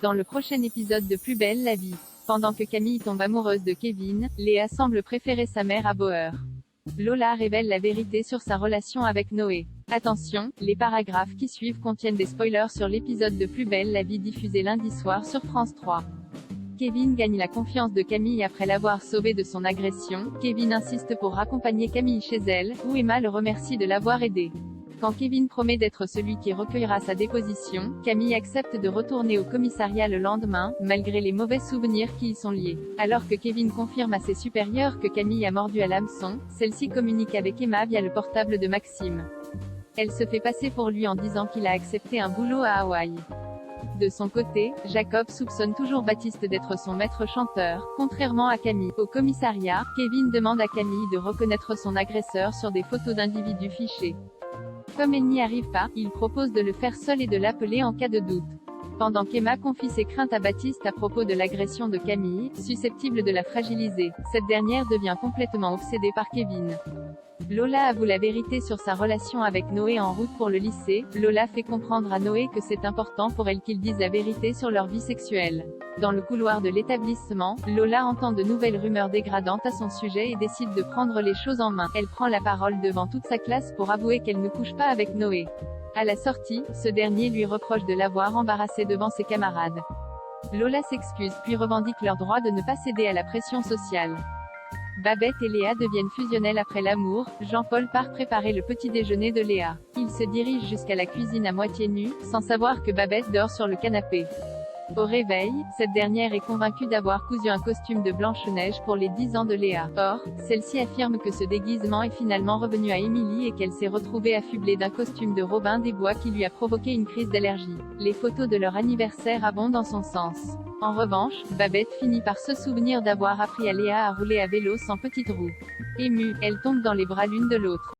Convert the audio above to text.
Dans le prochain épisode de Plus belle la vie, pendant que Camille tombe amoureuse de Kevin, Léa semble préférer sa mère à Bauer. Lola révèle la vérité sur sa relation avec Noé. Attention, les paragraphes qui suivent contiennent des spoilers sur l'épisode de Plus belle la vie diffusé lundi soir sur France 3. Kevin gagne la confiance de Camille après l'avoir sauvé de son agression. Kevin insiste pour raccompagner Camille chez elle, où Emma le remercie de l'avoir aidé. Quand Kevin promet d'être celui qui recueillera sa déposition, Camille accepte de retourner au commissariat le lendemain, malgré les mauvais souvenirs qui y sont liés. Alors que Kevin confirme à ses supérieurs que Camille a mordu à l'hameçon, celle-ci communique avec Emma via le portable de Maxime. Elle se fait passer pour lui en disant qu'il a accepté un boulot à Hawaï. De son côté, Jacob soupçonne toujours Baptiste d'être son maître chanteur, contrairement à Camille. Au commissariat, Kevin demande à Camille de reconnaître son agresseur sur des photos d'individus fichés. Comme elle n'y arrive pas, il propose de le faire seul et de l'appeler en cas de doute. Pendant qu'Emma confie ses craintes à Baptiste à propos de l'agression de Camille, susceptible de la fragiliser, cette dernière devient complètement obsédée par Kevin. Lola avoue la vérité sur sa relation avec Noé en route pour le lycée. Lola fait comprendre à Noé que c'est important pour elle qu'ils disent la vérité sur leur vie sexuelle. Dans le couloir de l'établissement, Lola entend de nouvelles rumeurs dégradantes à son sujet et décide de prendre les choses en main. Elle prend la parole devant toute sa classe pour avouer qu'elle ne couche pas avec Noé. À la sortie, ce dernier lui reproche de l'avoir embarrassée devant ses camarades. Lola s'excuse puis revendique leur droit de ne pas céder à la pression sociale. Babette et Léa deviennent fusionnelles après l'amour. Jean-Paul part préparer le petit déjeuner de Léa. Il se dirige jusqu'à la cuisine à moitié nu, sans savoir que Babette dort sur le canapé. Au réveil, cette dernière est convaincue d'avoir cousu un costume de Blanche-Neige pour les 10 ans de Léa. Or, celle-ci affirme que ce déguisement est finalement revenu à Émilie et qu'elle s'est retrouvée affublée d'un costume de Robin des Bois qui lui a provoqué une crise d'allergie. Les photos de leur anniversaire abondent dans son sens. En revanche, Babette finit par se souvenir d'avoir appris à Léa à rouler à vélo sans petite roue. Émue, elle tombe dans les bras l'une de l'autre.